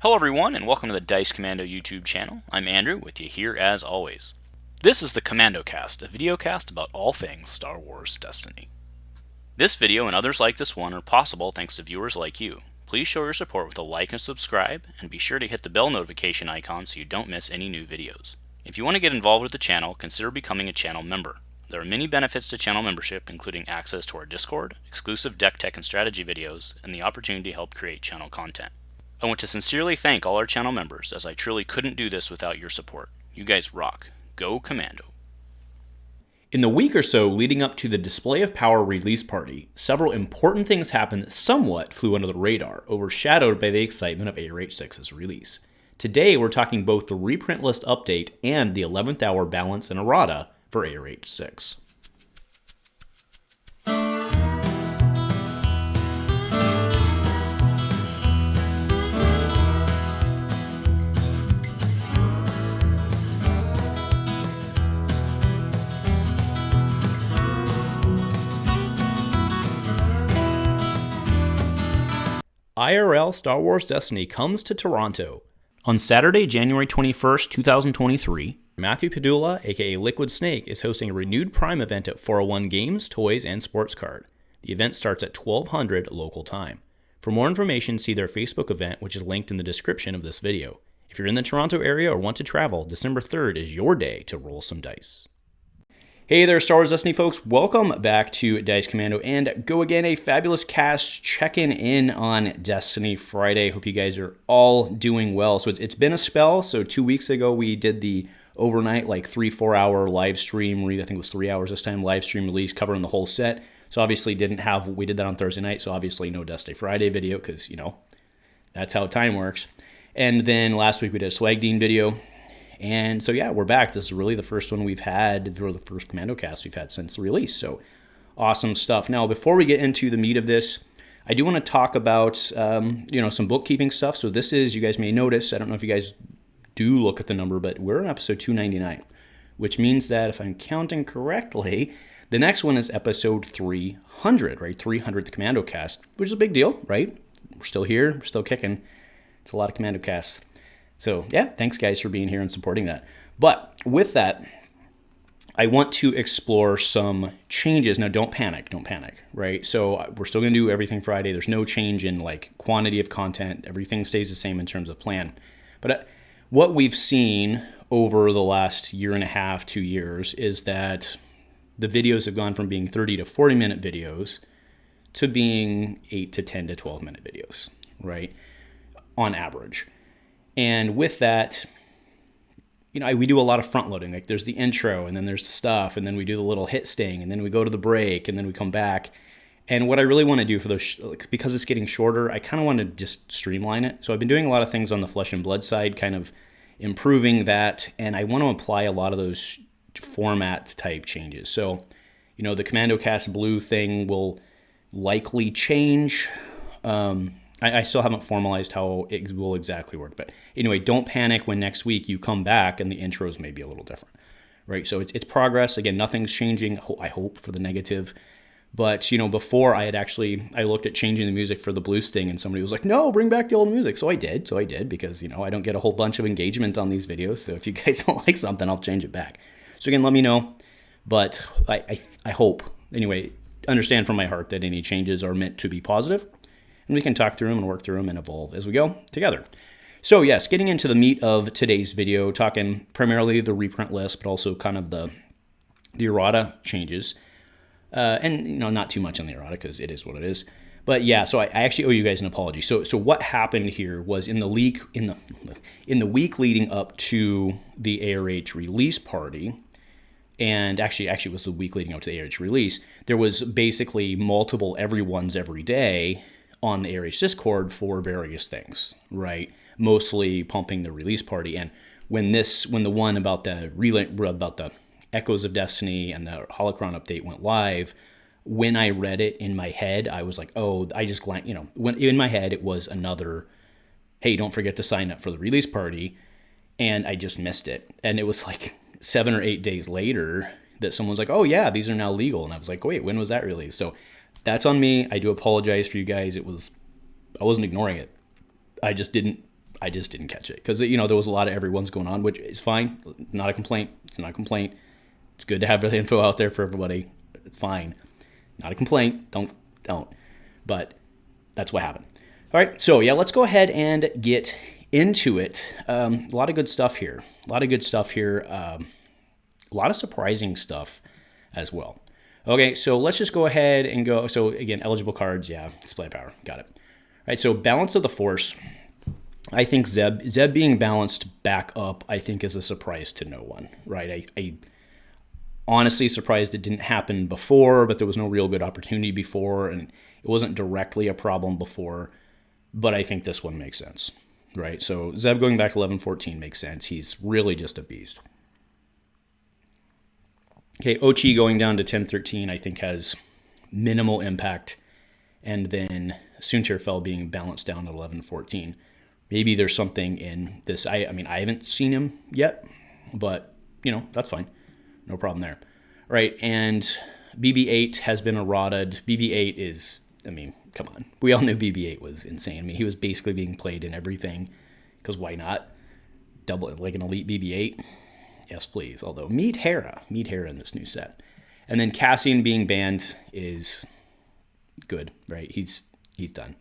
Hello everyone, and welcome to the Dice Commando YouTube channel. I'm Andrew, with you here as always. This is the Commando Cast, a video cast about all things Star Wars Destiny. This video and others like this one are possible thanks to viewers like you. Please show your support with a like and subscribe, and be sure to hit the bell notification icon so you don't miss any new videos. If you want to get involved with the channel, consider becoming a channel member. There are many benefits to channel membership, including access to our Discord, exclusive deck tech and strategy videos, and the opportunity to help create channel content. I want to sincerely thank all our channel members, as I truly couldn't do this without your support. You guys rock. Go Commando. In the week or so leading up to the Display of Power release party, several important things happened that somewhat flew under the radar, overshadowed by the excitement of ARH6's release. Today we're talking both the reprint list update and the 11th hour balance and errata for ARH6. IRL Star Wars Destiny comes to Toronto. On Saturday, January 21st, 2023, Matthew Padula, aka Liquid Snake, is hosting a renewed Prime event at 401 Games, Toys, and Sports Card. The event starts at 1200 local time. For more information, see their Facebook event, which is linked in the description of this video. If you're in the Toronto area or want to travel, December 3rd is your day to roll some dice. Hey there, Star Wars Destiny folks. Welcome back to Dice Commando and Go Again, a fabulous cast checking in on Destiny Friday. Hope you guys are all doing well. So it's been a spell. So 2 weeks ago, we did the overnight, 3-4 hour live stream. I think it was 3 hours this time, live stream release covering the whole set. So obviously we did that on Thursday night. So obviously no Destiny Friday video because, that's how time works. And then last week we did a Swag Dean video. And so, yeah, we're back. This is really the first one we've had, or the first Commando cast we've had since the release. So, awesome stuff. Now, before we get into the meat of this, I do want to talk about, some bookkeeping stuff. So this is, you guys may notice, I don't know if you guys do look at the number, but we're on episode 299, which means that if I'm counting correctly, the next one is episode 300, right? 300th Commando cast, which is a big deal, right? We're still here. We're still kicking. It's a lot of Commando casts. So, yeah, thanks, guys, for being here and supporting that. But with that, I want to explore some changes. Now, don't panic, right? So we're still going to do everything Friday. There's no change in, quantity of content. Everything stays the same in terms of plan. But what we've seen over the last year and a half, 2 years, is that the videos have gone from being 30 to 40-minute videos to being 8 to 10 to 12-minute videos, right, on average. And with that, we do a lot of front loading. There's the intro, and then there's the stuff, and then we do the little hit sting, and then we go to the break, and then we come back. And what I really want to do for those, because it's getting shorter, I kind of want to just streamline it. So I've been doing a lot of things on the flesh and blood side, kind of improving that, and I want to apply a lot of those format type changes. So, the Commando Cast Blue thing will likely change. I still haven't formalized how it will exactly work. But anyway, don't panic when next week you come back and the intros may be a little different, right? So it's progress. Again, nothing's changing, I hope, for the negative. But, before I looked at changing the music for the Blue Sting, and somebody was like, no, bring back the old music. So I did because, I don't get a whole bunch of engagement on these videos. So if you guys don't like something, I'll change it back. So again, let me know. But I hope, anyway, understand from my heart that any changes are meant to be positive. And we can talk through them and work through them and evolve as we go together. So yes, getting into the meat of today's video, talking primarily the reprint list, but also kind of the errata changes. And not too much on the errata because it is what it is. But yeah, so I actually owe you guys an apology. So what happened here was in the week leading up to the ARH release party, and actually it was the week leading up to the ARH release, there was basically multiple everyone's every day on the ARH Discord for various things, right? Mostly pumping the release party. And when the one about the Echoes of Destiny and the Holocron update went live, when I read it in my head, I was like, oh, I just glanced, when in my head it was another, hey, don't forget to sign up for the release party. And I just missed it. And it was 7 or 8 days later that someone's like, oh yeah, these are now legal. And I was like, wait, when was that released? So that's on me. I do apologize for you guys. I wasn't ignoring it. I I just didn't catch it because, there was a lot of everyone's going on, which is fine. Not a complaint. It's not a complaint. It's good to have the info out there for everybody. It's fine. Not a complaint. Don't. But that's what happened. All right. So, yeah, let's go ahead and get into it. A lot of good stuff here. A lot of surprising stuff as well. Okay, so let's just go ahead and go. So, again, eligible cards. Yeah, display power. Got it. All right, so balance of the Force. I think Zeb being balanced back up, I think, is a surprise to no one, right? I honestly surprised it didn't happen before, but there was no real good opportunity before, and it wasn't directly a problem before, but I think this one makes sense, right? So Zeb going back to 11-14 makes sense. He's really just a beast. Okay, Ochi going down to 10-13, I think, has minimal impact, and then Soontirfell being balanced down to 11-14. Maybe there's something in this. I mean, I haven't seen him yet, but, that's fine. No problem there. All right, and BB-8 has been errated. BB-8 is, come on. We all knew BB-8 was insane. He was basically being played in everything, because why not? Double, like an elite BB-8? Yes, please. Although, meet Hera in this new set. And then Cassian being banned is good, right? He's done.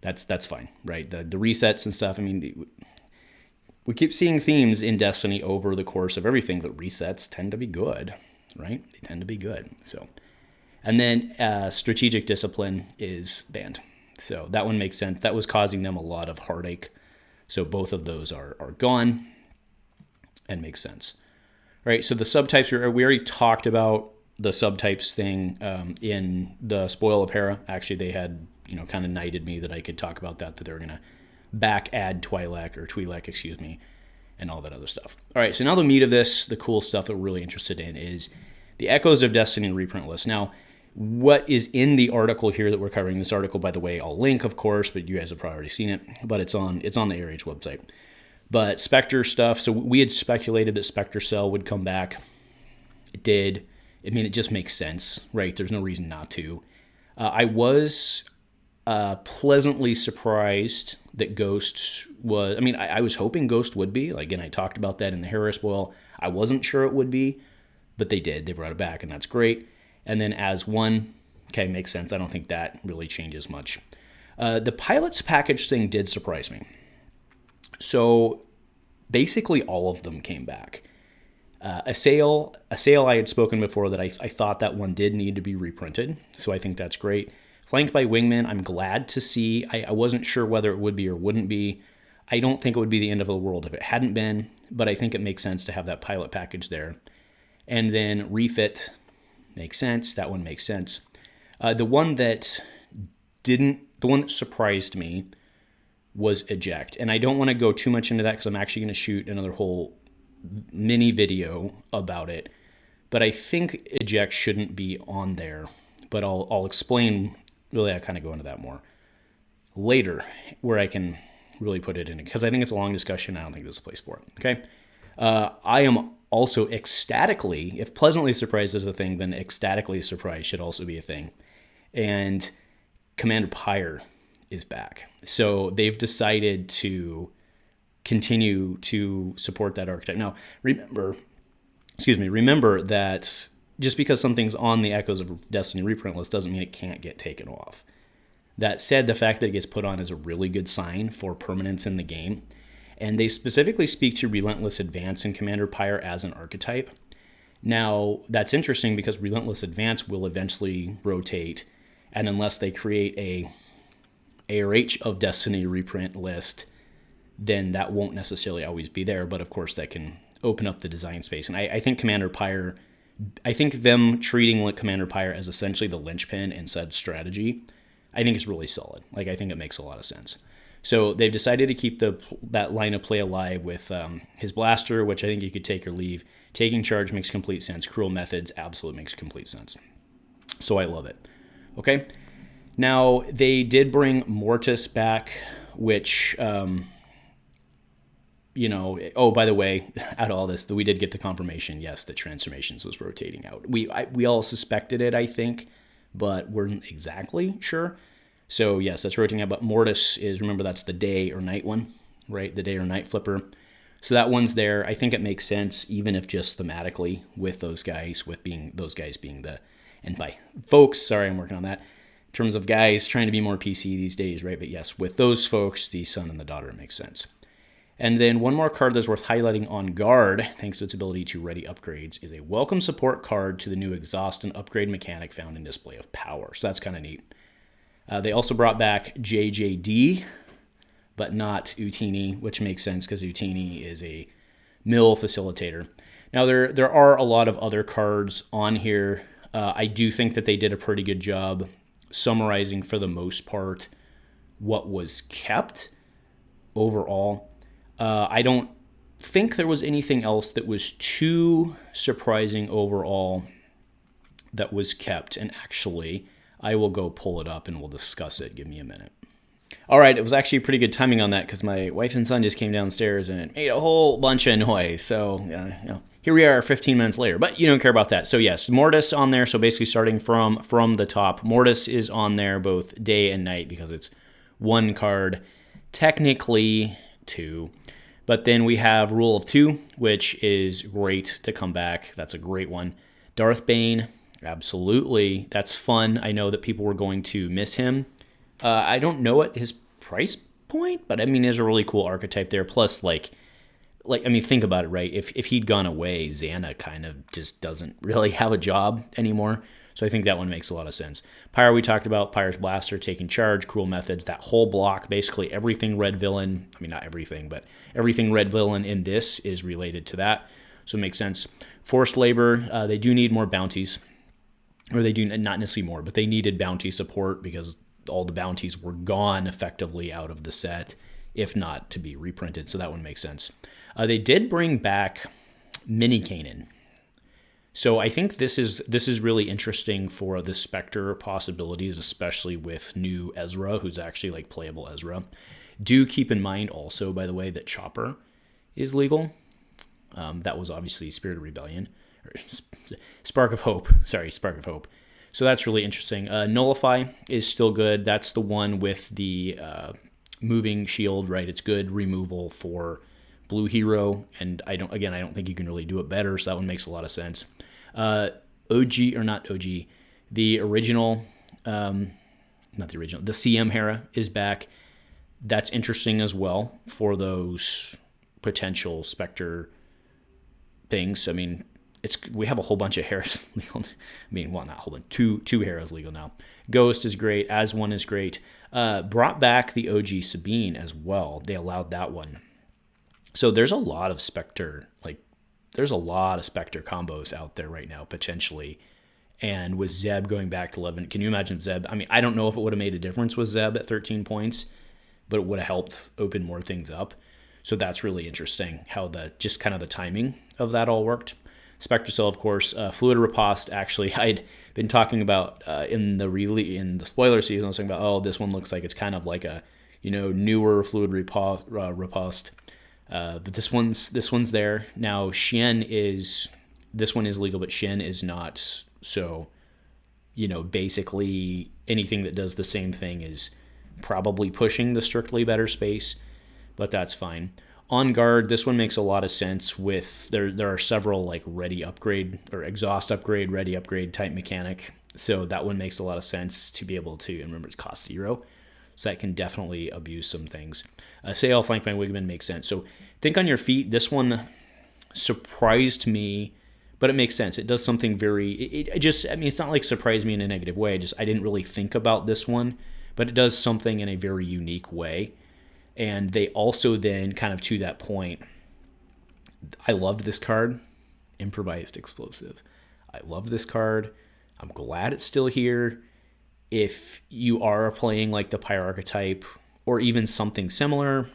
That's fine, right? The resets and stuff. We keep seeing themes in Destiny over the course of everything that resets tend to be good, right? They tend to be good. So, and then strategic discipline is banned. So that one makes sense. That was causing them a lot of heartache. So both of those are gone and makes sense. All right, so the subtypes, we already talked about the subtypes thing in the Spoil of Hera. Actually, they had, kind of knighted me that I could talk about that they were going to back add Twi'lek, and all that other stuff. All right, so now the meat of this, the cool stuff that we're really interested in is the Echoes of Destiny reprint list. Now, what is in the article here that we're covering? This article, by the way, I'll link, of course, but you guys have probably already seen it, but it's on the ARH website. But Spectre stuff, so we had speculated that Spectre Cell would come back. It did. It just makes sense, right? There's no reason not to. I was pleasantly surprised that Ghost was... I was hoping Ghost would be. Again, I talked about that in the Hera spoil. I wasn't sure it would be, but they did. They brought it back, and that's great. And then as one, okay, makes sense. I don't think that really changes much. The pilots package thing did surprise me. So basically all of them came back. Assail I had spoken before that I thought that one did need to be reprinted, so I think that's great. Flanked by Wingman, I'm glad to see. I wasn't sure whether it would be or wouldn't be. I don't think it would be the end of the world if it hadn't been, but I think it makes sense to have that pilot package there. And then refit makes sense. That one makes sense. The one that surprised me was eject. And I don't want to go too much into that because I'm actually going to shoot another whole mini video about it. But I think eject shouldn't be on there. But I'll explain. Really, I kind of go into that more later, where I can really put it in, because I think it's a long discussion. I don't think there's a place for it. Okay. I am also ecstatically, if pleasantly surprised is a thing, then ecstatically surprised should also be a thing. And Commander Pyre is back. So they've decided to continue to support that archetype. Now, remember that just because something's on the Echoes of Destiny reprint list doesn't mean it can't get taken off. That said, the fact that it gets put on is a really good sign for permanence in the game. And they specifically speak to Relentless Advance in Commander Pyre as an archetype. Now, that's interesting because Relentless Advance will eventually rotate, and unless they create a ARH of Destiny reprint list, then that won't necessarily always be there. But of course, that can open up the design space. And I think Commander Pyre, I think them treating Commander Pyre as essentially the linchpin in said strategy, I think is really solid. I think it makes a lot of sense. So they've decided to keep that line of play alive with his blaster, which I think you could take or leave. Taking charge makes complete sense. Cruel methods absolutely makes complete sense. So I love it. Okay. Now, they did bring Mortis back, which, oh, by the way, out of all this, we did get the confirmation, yes, that Transformations was rotating out. We all suspected it, I think, but weren't exactly sure. So, yes, that's rotating out. But Mortis is, remember, that's the day or night one. right? The day or night flipper. So that one's there. I think it makes sense, even if just thematically with those guys, those guys being the, and by folks, sorry, I'm working on that, in terms of guys trying to be more PC these days, right? But yes, with those folks, the son and the daughter, makes sense. And then one more card that's worth highlighting on guard, thanks to its ability to ready upgrades, is a welcome support card to the new exhaust and upgrade mechanic found in Display of Power. So that's kind of neat. They also brought back JJD, but not Utini, which makes sense because Utini is a mill facilitator. Now, there are a lot of other cards on here. I do think that they did a pretty good job summarizing, for the most part, what was kept overall. I don't think there was anything else that was too surprising overall that was kept. And actually, I will go pull it up and we'll discuss it. Give me a minute. All right, it was actually pretty good timing on that because my wife and son just came downstairs and it made a whole bunch of noise. So, here we are 15 minutes later, but you don't care about that. So yes, Mortis on there. So basically starting from the top, Mortis is on there both day and night because it's one card, technically two. But then we have Rule of Two, which is great to come back. That's a great one. Darth Bane, absolutely. That's fun. I know that people were going to miss him. I don't know at his price point, but I mean, there's a really cool archetype there. Plus, like I mean, think about it, right? If he'd gone away, Xana kind of just doesn't really have a job anymore. So I think that one makes a lot of sense. Pyre, we talked about. Pyre's Blaster, Taking Charge, Cruel Methods, that whole block, basically everything red villain. I mean, not everything, but everything red villain in this is related to that. So it makes sense. Forced Labor, they do need more bounties. Or they do, not necessarily more, but they needed bounty support because all the bounties were gone effectively out of the set, if not to be reprinted. So that one makes sense. They did bring back Mini Kanan. So I think this is really interesting for the Spectre possibilities, especially with new Ezra, who's actually like playable Ezra. Do keep in mind also, by the way, that Chopper is legal. That was obviously Spirit of Rebellion. Or Spark of Hope. Sorry, Spark of Hope. So that's really interesting. Nullify is still good. That's the one with the moving shield, right? It's good removal for Blue Hero, and I don't think you can really do it better, so that one makes a lot of sense. OG, or not OG, the original, not the original, the CM Hera is back. That's interesting as well for those potential Spectre things. I mean, we have a whole bunch of Heras legal. I mean, well, not a whole bunch. Two Heras legal now. Ghost is great. As one is great. Brought back the OG Sabine as well. They allowed that one. So there's a lot of Spectre, there's a lot of Spectre combos out there right now, potentially. And with Zeb going back to 11, can you imagine Zeb? I mean, I don't know if it would have made a difference with Zeb at 13 points, but it would have helped open more things up. So that's really interesting how just kind of the timing of that all worked. Spectre Cell, of course, Fluid Riposte. Actually, I'd been talking about in the spoiler season. I was talking about, this one looks like it's kind of like a newer Fluid Riposte. But this one's there now. This one is legal, but Shen is not. So, basically anything that does the same thing is probably pushing the strictly better space, but that's fine. On guard, this one makes a lot of sense with, there are several ready upgrade or exhaust upgrade, ready upgrade type mechanic. So that one makes a lot of sense to be able to, and remember it costs 0. So that can definitely abuse some things. Sail, flanked by Wigman makes sense. So think on your feet. This one surprised me, but it makes sense. It does something it's not like surprised me in a negative way. I didn't really think about this one, but it does something in a very unique way. And they also then kind of to that point, I loved this card, Improvised Explosive. I love this card. I'm glad it's still here. If you are playing the Pyre archetype or even something similar,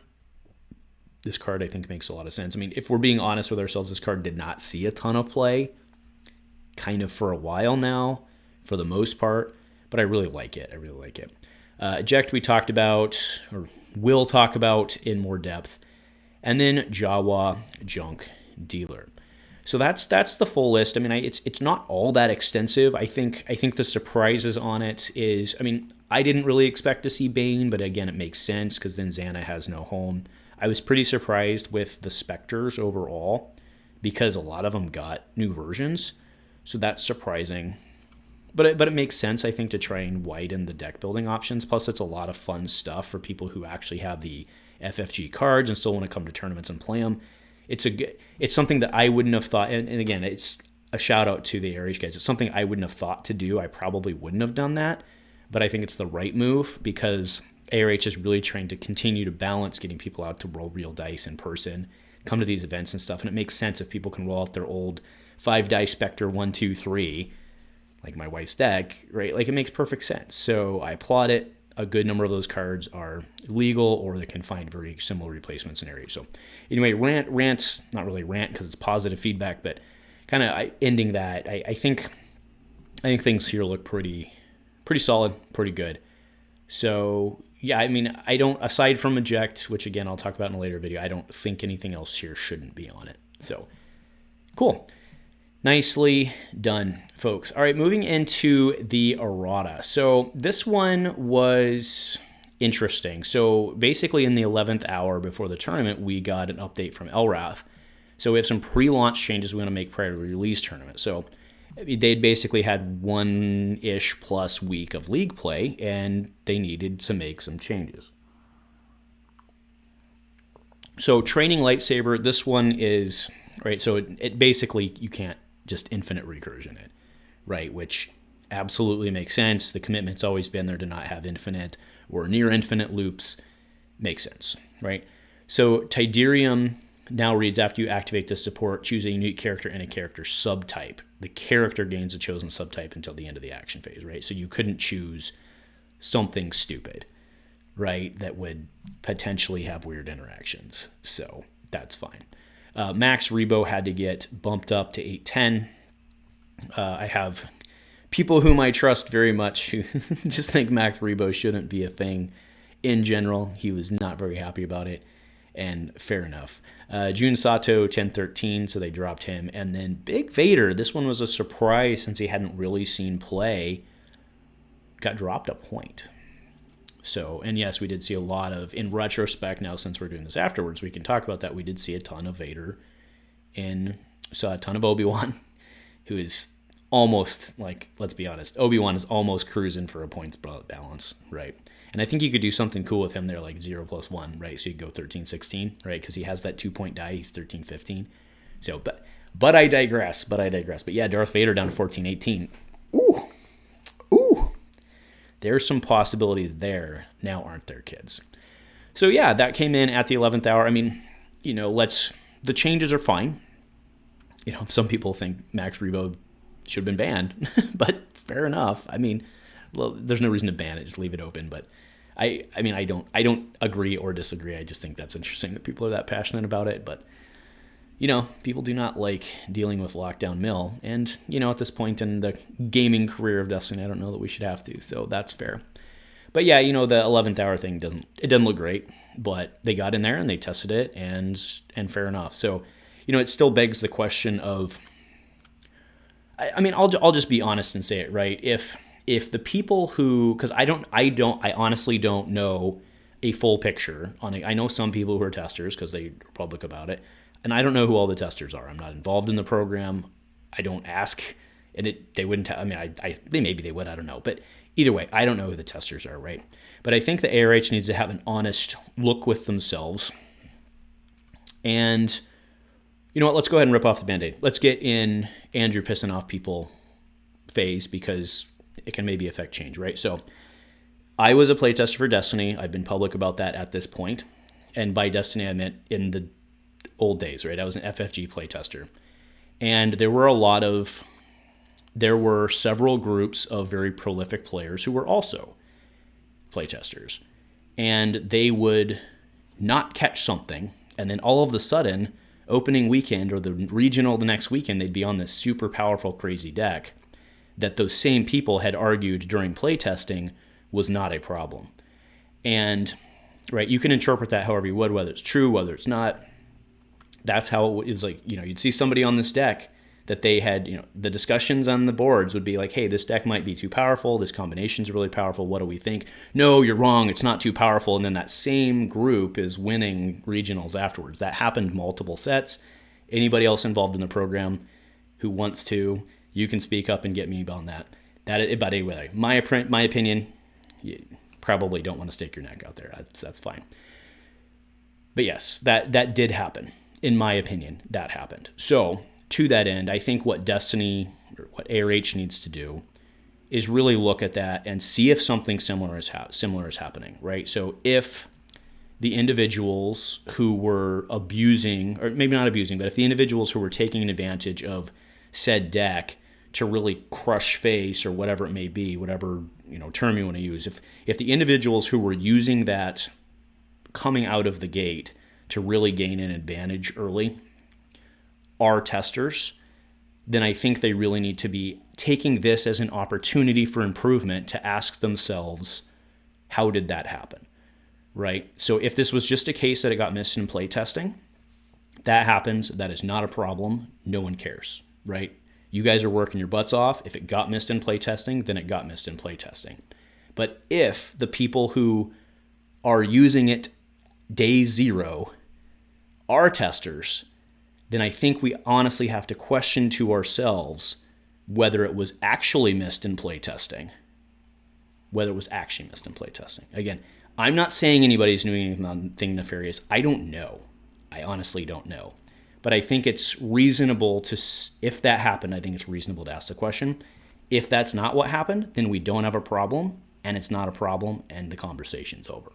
this card I think makes a lot of sense. I mean, if we're being honest with ourselves, this card did not see a ton of play kind of for a while now, for the most part, but I really like it. Eject we talked about, or will talk about in more depth. And then Jawa Junk Dealer. So that's the full list. I mean, it's not all that extensive. I think the surprises on it is, I didn't really expect to see Bane, but again, it makes sense because then Xana has no home. I was pretty surprised with the Spectres overall because a lot of them got new versions, so that's surprising. But it makes sense, I think, to try and widen the deck building options. Plus, it's a lot of fun stuff for people who actually have the FFG cards and still want to come to tournaments and play them. It's something that I wouldn't have thought, and again, it's a shout out to the ARH guys. It's something I wouldn't have thought to do. I probably wouldn't have done that, but I think it's the right move because ARH is really trying to continue to balance getting people out to roll real dice in person, come to these events and stuff, and it makes sense if people can roll out their old 5-dice Spectre 1, 2, 3, like my wife's deck, right? Like, it makes perfect sense. So I applaud it. A good number of those cards are legal, or they can find very similar replacements in areas. So anyway, rant, not really rant because it's positive feedback, but kind of ending that. I think things here look pretty solid, pretty good. So yeah, I mean, I don't, aside from eject, which again I'll talk about in a later video, I don't think anything else here shouldn't be on it. So cool. Nicely done, folks. All right, moving into the errata. So this one was interesting. So basically in the 11th hour before the tournament, we got an update from Elrath. So we have some pre-launch changes we want to make prior to the release tournament. So they'd basically had 1-ish plus week of league play, and they needed to make some changes. So training lightsaber, this one is, right, so it basically, you can't just infinite recursion it, right? Which absolutely makes sense. The commitment's always been there to not have infinite or near infinite loops. Makes sense, right? So Tidirium now reads, after you activate this support, choose a unique character and a character subtype. The character gains a chosen subtype until the end of the action phase, right? So you couldn't choose something stupid, right, that would potentially have weird interactions. So that's fine. Max Rebo had to get bumped up to 810. I have people whom I trust very much who just think Max Rebo shouldn't be a thing in general. He was not very happy about it, and fair enough. Jun Sato, 1013, so they dropped him. And then Big Vader, this one was a surprise since he hadn't really seen play, got dropped a point. So, and yes, we did see a lot of, in retrospect now, since we're doing this afterwards, we can talk about that. We did see a ton of Vader saw a ton of Obi-Wan, who is almost, like, let's be honest, Obi-Wan is almost cruising for a points balance, right? And I think you could do something cool with him there, like 0 + 1, right? So you go 13-16, right? Because he has that 2-point die, he's 13-15. So, but I digress. But yeah, Darth Vader down to 14-18. Ooh. There's some possibilities there now, aren't there, kids? So yeah, that came in at the 11th hour. I mean, you know, the changes are fine. You know, some people think Max Rebo should have been banned, but fair enough. I mean, well, there's no reason to ban it, just leave it open. But I mean, I don't agree or disagree. I just think that's interesting that people are that passionate about it. But you know, people do not like dealing with Lockdown Mill. And, you know, at this point in the gaming career of Destiny, I don't know that we should have to. So that's fair. But yeah, you know, the 11th hour thing doesn't look great. But they got in there and they tested it, and fair enough. So, you know, it still begs the question of, I mean, I'll just be honest and say it, right? If the people who, because I honestly don't know a full picture on it. I know some people who are testers because they are public about it. And I don't know who all the testers are. I'm not involved in the program. I don't ask, and they wouldn't tell. I mean, maybe they would. I don't know. But either way, I don't know who the testers are, right? But I think the ARH needs to have an honest look with themselves. And you know what? Let's go ahead and rip off the Band-Aid. Let's get in Andrew pissing off people phase, because it can maybe affect change, right? So I was a playtester for Destiny. I've been public about that at this point. And by Destiny, I meant in the old days, right? I was an FFG playtester. And there were several groups of very prolific players who were also playtesters. And they would not catch something, and then all of a sudden, opening weekend or the regional the next weekend, they'd be on this super powerful, crazy deck that those same people had argued during playtesting was not a problem. And, right, you can interpret that however you would, whether it's true, whether it's not. That's how it was. Like, you know, you'd see somebody on this deck that they had, the discussions on the boards would be like, hey, this deck might be too powerful. This combination's really powerful. What do we think? No, you're wrong. It's not too powerful. And then that same group is winning regionals afterwards. That happened multiple sets. Anybody else involved in the program who wants to, you can speak up and get me on that. But anyway, my opinion, you probably don't want to stake your neck out there. That's fine. But yes, that did happen. In my opinion, that happened. So to that end, I think what Destiny, or what ARH needs to do is really look at that and see if something similar is happening, right? So if the individuals who were abusing, or maybe not abusing, but if the individuals who were taking advantage of said deck to really crush face or whatever it may be, whatever term you want to use, if the individuals who were using that coming out of the gate to really gain an advantage early are testers, then I think they really need to be taking this as an opportunity for improvement to ask themselves, how did that happen, right? So if this was just a case that it got missed in playtesting, that happens. That is not a problem. No one cares, right? You guys are working your butts off. If it got missed in playtesting, then it got missed in playtesting. But if the people who are using it day zero are testers, then I think we honestly have to question to ourselves whether it was actually missed in playtesting. Again, I'm not saying anybody's doing anything nefarious. I don't know. I honestly don't know. But I think it's reasonable to, if that happened, I think it's reasonable to ask the question. If that's not what happened, then we don't have a problem, and it's not a problem, and the conversation's over.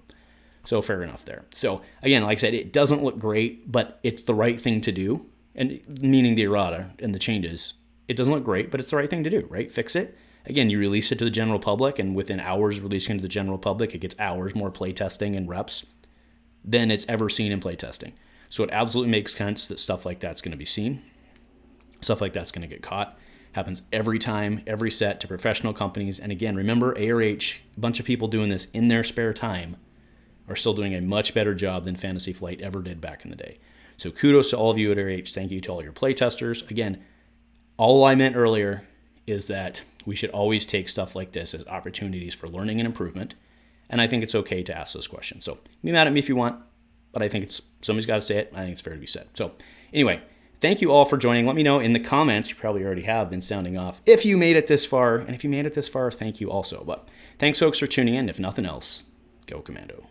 So fair enough there. So again, like I said, it doesn't look great, but it's the right thing to do. And meaning the errata and the changes, it doesn't look great, but it's the right thing to do, right? Fix it. Again, you release it to the general public, and within hours releasing it to the general public, it gets hours more playtesting and reps than it's ever seen in playtesting. So it absolutely makes sense that stuff like that's going to be seen. Stuff like that's going to get caught. Happens every time, every set to professional companies. And again, remember, ARH, a bunch of people doing this in their spare time, are still doing a much better job than Fantasy Flight ever did back in the day. So kudos to all of you at ARH. Thank you to all your playtesters. Again, all I meant earlier is that we should always take stuff like this as opportunities for learning and improvement. And I think it's okay to ask those questions. So be mad at me if you want, but I think somebody's got to say it. I think it's fair to be said. So anyway, thank you all for joining. Let me know in the comments, you probably already have been sounding off, if you made it this far. And if you made it this far, thank you also. But thanks, folks, for tuning in. If nothing else, go Commando.